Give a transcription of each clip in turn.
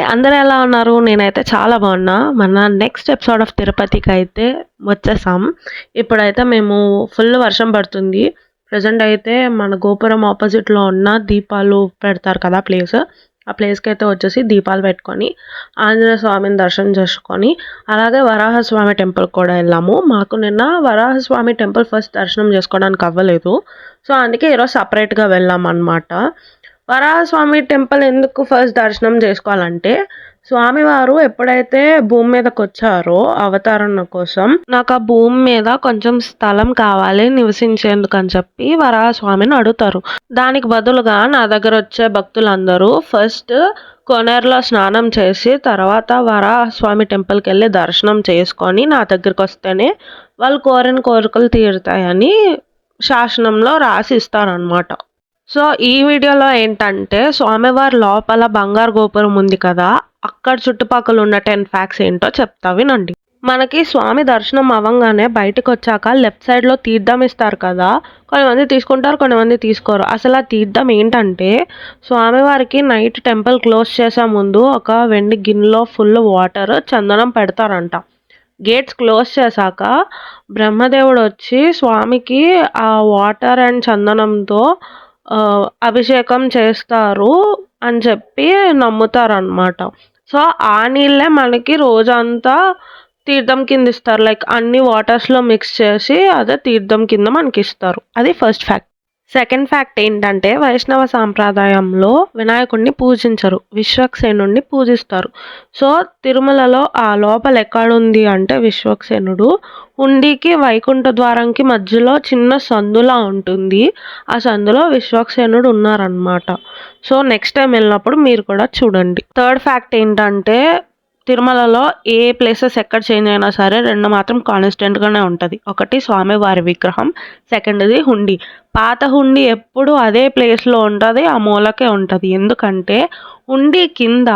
అందరూ ఎలా ఉన్నారు? నేనైతే చాలా బాగున్నా. మన నెక్స్ట్ ఎపిసోడ్ ఆఫ్ తిరుపతికైతే వచ్చేసాం. ఇప్పుడైతే మేము ఫుల్ వర్షం పడుతుంది. ప్రెజెంట్ అయితే మన గోపురం ఆపోజిట్‌లో ఉన్న దీపాలు పెడతారు కదా ప్లేస్. ఆ ప్లేస్‌కైతే వచ్చేసి దీపాలు పెట్టుకొని, ఆంజనేయ స్వామిని దర్శనం చేసుకొని, అలాగే వరాహస్వామి టెంపుల్‌కి కూడా వెళ్ళాము. మాకు నిన్న వరాహస్వామి టెంపుల్ ఫస్ట్ దర్శనం చేసుకోవడానికి అవ్వలేదు. సో, అందుకే ఈరోజు సెపరేట్‌గా వెళ్ళామన్నమాట. వరాహస్వామి టెంపుల్ ఎందుకు ఫస్ట్ దర్శనం చేసుకోవాలంటే, స్వామివారు ఎప్పుడైతే భూమి మీదకొచ్చారో అవతరణ కోసం, నాకు ఆ భూమి మీద కొంచెం స్థలం కావాలి నివసించేందుకు అని చెప్పి వరాహస్వామిని అడుగుతారు. దానికి బదులుగా నా దగ్గర వచ్చే భక్తులందరూ ఫస్ట్ కోనేరులో స్నానం చేసి, తర్వాత వరాహస్వామి టెంపుల్కి వెళ్ళి దర్శనం చేసుకొని నా దగ్గరికి వస్తేనే వాళ్ళు కోరిన కోరికలు తీరుతాయని శాసనంలో రాసి ఇస్తారనమాట. సో, ఈ వీడియోలో ఏంటంటే, స్వామివారి లోపల బంగారు గోపురం ఉంది కదా! అక్కడ చుట్టుపక్కల ఉన్న 10 ఫ్యాక్ట్స్ ఏంటో చెప్తా వినండి. మనకి స్వామి దర్శనం అవ్వంగానే బయటకొచ్చాక లెఫ్ట్ సైడ్‌లో తీర్థం ఇస్తారు కదా! కొంతమంది తీసుకుంటారు, కొంతమంది తీసుకోరు. అసలు ఆ తీర్థం ఏంటంటే, స్వామివారికి నైట్ టెంపుల్ క్లోజ్ చేసే ముందు ఒక వెండి గిన్నెలో ఫుల్ వాటర్, చందనం పెడతారంట. గేట్స్ క్లోజ్ చేశాక బ్రహ్మదేవుడొచ్చి స్వామికి ఆ వాటర్ అండ్ చందనంతో అభిషేకం చేస్తారు అని చెప్పి నమ్ముతారనమాట. సో, ఆ నీళ్ళే మనకి రోజంతా తీర్థం కింద ఇస్తారు. లైక్ అన్ని వాటర్స్‌లో మిక్స్ చేసి అదే తీర్థం కింద మనకిస్తారు. అది ఫస్ట్ ఫ్యాక్ట్. సెకండ్ ఫ్యాక్ట్ ఏంటంటే, వైష్ణవ సాంప్రదాయంలో వినాయకుడిని పూజించరు. విశ్వక్సేనుడిని పూజిస్తారు. సో, తిరుమలలో ఆ లోపల ఎక్కడుంది అంటే విశ్వక్సేనుడు హుండీకి వైకుంఠ ద్వారంకి మధ్యలో చిన్న సందులా ఉంటుంది. ఆ సందులో విశ్వక్సేనుడు ఉన్నారనమాట. సో, నెక్స్ట్ టైం వెళ్ళినప్పుడు మీరు కూడా చూడండి. థర్డ్ ఫ్యాక్ట్ ఏంటంటే, తిరుమలలో ఏ ప్లేసెస్ ఎక్కడ చేంజ్ అయినా సరే 2 మాత్రం కాన్స్టెంట్‌గానే ఉంటది. ఒకటి స్వామివారి విగ్రహం, సెకండ్‌ది హుండీ. పాత హుండీ ఎప్పుడు అదే ప్లేస్‌లో ఉంటది. ఆ మూలకే ఉంటది. ఎందుకంటే హుండీ కింద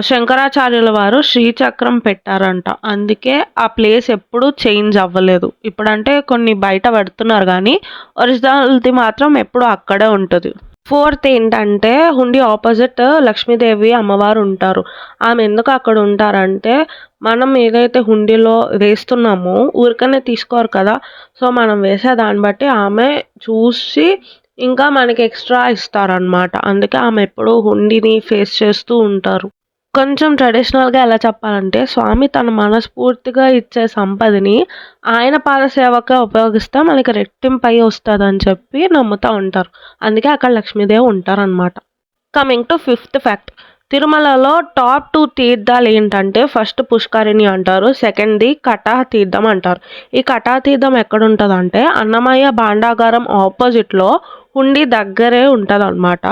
శంకరాచార్యుల వారు శ్రీచక్రం పెట్టారంట. అందుకే ఆ ప్లేస్ ఎప్పుడు చేంజ్ అవ్వలేదు. ఇప్పుడంటే కొన్ని బయట పెడుతున్నారు గానీ, ఒరిజినల్‌ది మాత్రం ఎప్పుడు అక్కడే ఉంటది. ఫోర్త్ ఏంటంటే, హుండీ ఆపోజిట్ లక్ష్మీదేవి అమ్మవారు ఉంటారు. ఆమె ఎందుకు అక్కడ ఉంటారంటే, మనం ఏదైతే హుండీలో వేస్తున్నామో ఊరికనే తీసుకోరు కదా! సో, మనం వేసే దాన్ని బట్టి ఆమె చూసి ఇంకా మనకి ఎక్స్‌ట్రా ఇస్తారనమాట. అందుకే ఆమె ఎప్పుడూ హుండీని ఫేస్ చేస్తూ ఉంటారు. కొంచెం ట్రెడిషనల్‌గా ఎలా చెప్పాలంటే, స్వామి తన మనస్ఫూర్తిగా ఇచ్చే సంపదని ఆయన పాదసేవకే ఉపయోగిస్తే మనకి రెట్టింపై వస్తదని చెప్పి నమ్ముతా ఉంటారు. అందుకే అక్కడ లక్ష్మీదేవి ఉంటారనమాట. Coming to fifth fact. తిరుమలలో టాప్ 2 తీర్థాలు ఏంటంటే, ఫస్ట్ పుష్కరిణి అంటారు. సెకండ్‌ది కటా తీర్థం అంటారు. ఈ కటా తీర్థం ఎక్కడుంటదంటే, అన్నమయ్య భాండాగారం ఆపోజిట్‌లో హుండీ దగ్గరే ఉంటదనమాట.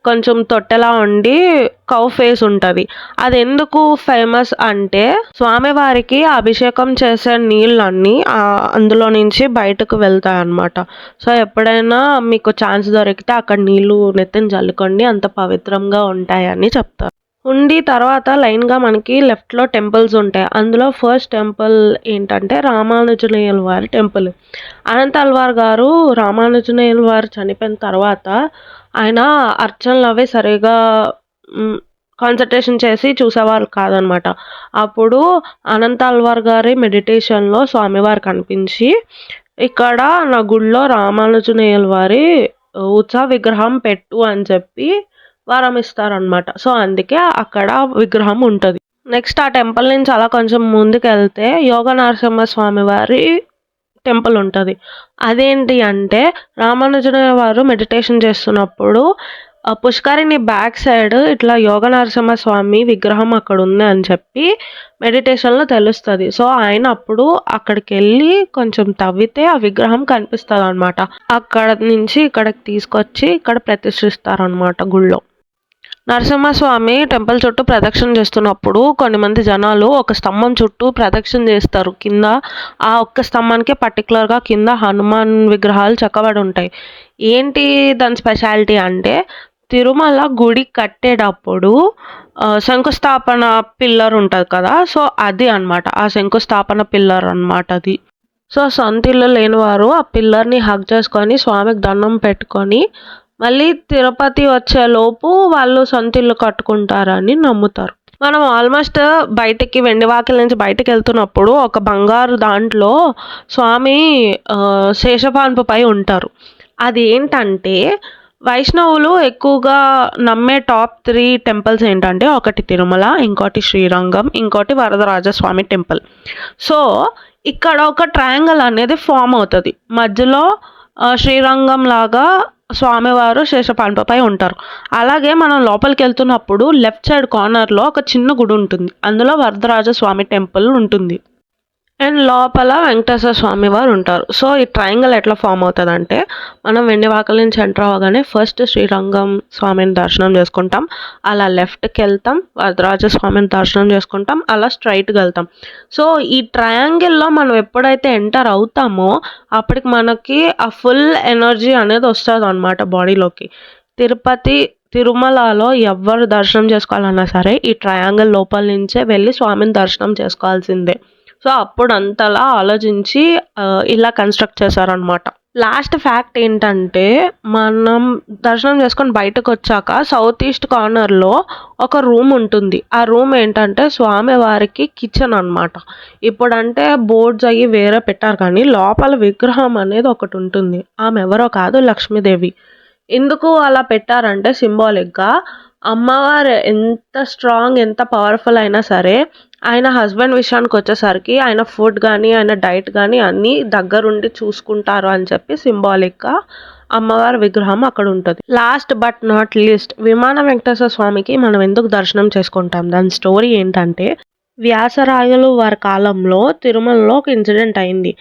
కొంచెం తొట్టెలా ఉండి కౌ ఫేస్ ఉంటది. అదెందుకు ఫేమస్ అంటే, స్వామివారికి అభిషేకం చేసే నీళ్ళన్నీ అందులో నుంచి బయటకు వెళ్తాయన్నమాట. సో, ఎప్పుడైనా మీకు ఛాన్స్ దొరికితే అక్కడ నీళ్ళు నెత్తిన జల్లుకోండి. అంత పవిత్రంగా ఉంటాయని చెప్తారు. హుండీ తర్వాత లైన్‌గా మనకి లెఫ్ట్‌లో టెంపుల్స్ ఉంటాయి. అందులో ఫస్ట్ టెంపుల్ ఏంటంటే రామానుజనేయుల వారి టెంపుల్. అనంత అల్వార్ గారు రామానుజనేయుల వారు చనిపోయిన తర్వాత ఆయన అర్చనలు అవి సరిగ్గా కాన్సంట్రేషన్ చేసి చూసేవారు కాదనమాట. అప్పుడు అనంత అల్వార్ గారి మెడిటేషన్‌లో స్వామివారు కనిపించి, ఇక్కడ నా గుడిలో రామానుజనేయుల వారి ఉత్సవ విగ్రహం పెట్టు అని చెప్పి వరం ఇస్తారనమాట. సో, అందుకే అక్కడ విగ్రహం ఉంటది. నెక్స్ట్ ఆ టెంపుల్ నుంచి అలా కొంచెం ముందుకెళ్తే యోగ నరసింహ స్వామి వారి టెంపుల్ ఉంటది. అదేంటి అంటే, రామానుజనేయ వారు మెడిటేషన్ చేస్తున్నప్పుడు పుష్కరిణి బ్యాక్ సైడ్ ఇట్లా యోగ నరసింహ స్వామి విగ్రహం అక్కడ ఉంది అని చెప్పి మెడిటేషన్‌లో తెలుస్తది. సో, ఆయన అప్పుడు అక్కడికెళ్ళి కొంచెం తవ్వితే ఆ విగ్రహం కనిపిస్తదనమాట. అక్కడ నుంచి ఇక్కడికి తీసుకొచ్చి ఇక్కడ ప్రతిష్ఠిస్తారనమాట గుడిలో. నరసింహస్వామి టెంపుల్ చుట్టూ ప్రదక్షిణ చేస్తున్నప్పుడు కొంతమంది జనాలు ఒక స్తంభం చుట్టూ ప్రదక్షిణ చేస్తారు. కింద ఆ ఒక్క స్తంభానికే పర్టికులర్‌గా కింద హనుమాన్ విగ్రహాలు చెక్కబడి ఉంటాయి. ఏంటి దాని స్పెషాలిటీ అంటే, తిరుమల గుడి కట్టేటప్పుడు శంకుస్థాపన పిల్లర్ ఉంటది కదా! సో, అది అనమాట. ఆ శంకుస్థాపన పిల్లర్ అనమాట అది. సో, సొంత ఇల్లు లేనివారు ఆ పిల్లర్‌ని హగ్ చేసుకొని స్వామికి దండం పెట్టుకొని మళ్ళీ తిరుపతి వచ్చేలోపు వాళ్ళు సొంత ఇల్లు కట్టుకుంటారని నమ్ముతారు. మనం ఆల్మోస్ట్ బయటికి వెండివాకిల నుంచి బయటికెళ్తున్నప్పుడు ఒక బంగారు దాంట్లో స్వామి శేషపాన్పుపై ఉంటారు. అదేంటంటే వైష్ణవులు ఎక్కువగా నమ్మే టాప్ 3 టెంపుల్స్ ఏంటంటే ఒకటి తిరుమల, ఇంకోటి శ్రీరంగం, ఇంకోటి వరదరాజస్వామి టెంపుల్. సో ఇక్కడ ఒక ట్రయాంగిల్ అనేది ఫామ్ అవుతది. మధ్యలో శ్రీరంగం లాగా స్వామివారు శేషపాన్పుపై ఉంటారు. అలాగే మనం లోపలికెళ్తున్నప్పుడు లెఫ్ట్ సైడ్ కార్నర్‌లో ఒక చిన్న గుడి ఉంటుంది. అందులో వరదరాజస్వామి టెంపుల్ ఉంటుంది. అండ్ లోపల వెంకటేశ్వర స్వామి వారు ఉంటారు. సో ఈ ట్రయాంగిల్ ఎట్లా ఫామ్ అవుతదంటే, మనం వెండివాకల నుంచి ఎంటర్ అవ్వగానే ఫస్ట్ శ్రీరంగం స్వామిని దర్శనం చేసుకుంటాం. అలా లెఫ్ట్‌కెళ్తాం. వరదరాజ స్వామిని దర్శనం చేసుకుంటాం. అలా స్ట్రెయిట్‌గా వెళ్తాం. సో ఈ ట్రయాంగిల్‌లో మనం ఎప్పుడైతే ఎంటర్ అవుతామో అప్పటికి మనకి ఆ ఫుల్ ఎనర్జీ అనేది వస్తదనమాట బాడీలోకి. తిరుమలలో ఎవ్వరు దర్శనం చేసుకోవాలన్నా సరే ఈ ట్రయాంగిల్ లోపల నుంచే వెళ్ళి స్వామిని దర్శనం చేసుకోవాల్సిందే. సో అప్పుడు అంతలా ఆలోచించి ఇలా కన్‌స్ట్రక్ట్ చేశారనమాట. లాస్ట్ ఫ్యాక్ట్ ఏంటంటే, మనం దర్శనం చేసుకొని బయటకొచ్చాక సౌత్ ఈస్ట్ కార్నర్‌లో ఒక రూమ్ ఉంటుంది. ఆ రూమ్ ఏంటంటే స్వామివారికి కిచెన్ అనమాట. ఇప్పుడంటే బోర్డ్స్ అయ్యి వేరే పెట్టారు కానీ లోపల విగ్రహం అనేది ఒకటుంటుంది. ఆమె ఎవరో కాదు, లక్ష్మీదేవి. ఎందుకు అలా పెట్టారంటే సింబాలిక్‌గా అమ్మవారు ఎంత స్ట్రాంగ్, ఎంత పవర్‌ఫుల్ అయినా సరే ఆయన హస్బెండ్ విషయానికొచ్చేసరికి ఆయన ఫుడ్ గానీ, ఆయన డైట్ గానీ అన్నీ దగ్గరుండి చూసుకుంటారు అని చెప్పి సింబాలిక్‌గా అమ్మవారి విగ్రహం అక్కడుంటది. లాస్ట్ బట్ నాట్ లీస్ట్ విమాన వెంకటేశ్వర స్వామికి మనం ఎందుకు దర్శనం చేసుకుంటాం? దాని స్టోరీ ఏంటంటే, వ్యాసరాయలు వారి కాలంలో తిరుమలలో ఒక ఇన్సిడెంట్ అయింది.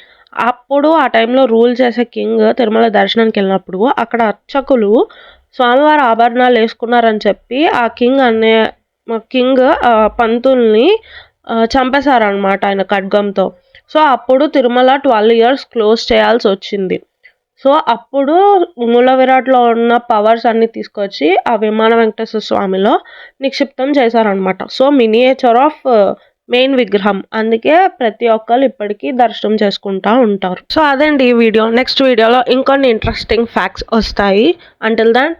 అప్పుడు ఆ టైంలో రూల్ చేసే కింగ్ తిరుమల దర్శనానికెళ్ళినప్పుడు అక్కడ అర్చకులు స్వామివారి ఆభరణాలు వేసుకున్నారని చెప్పి ఆ కింగ్ పంతుల్ని చంపేశారనమాట ఆయన ఖడ్గంతో. సో అప్పుడు తిరుమల 12 ఇయర్స్ క్లోజ్ చేయాల్సొచ్చింది. సో అప్పుడు మూల విరాట్‌లో ఉన్న పవర్స్ అన్నీ తీసుకొచ్చి ఆ విమాన వెంకటేశ్వర స్వామిలో నిక్షిప్తం చేశారనమాట. సో మినియేచర్ ఆఫ్ మెయిన్ విగ్రహం. అందుకే ప్రతి ఒక్కళ్ళు ఇప్పటికీ దర్శనం చేసుకుంటా ఉంటారు. సో అదండి ఈ వీడియో. నెక్స్ట్ వీడియోలో ఇంకొన్ని ఇంట్రెస్టింగ్ ఫ్యాక్ట్స్ వస్తాయి. Until then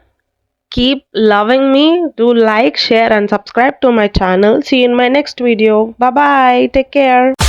keep loving me. Do like, share and subscribe to my channel. See you in my next video. Bye bye. Take care.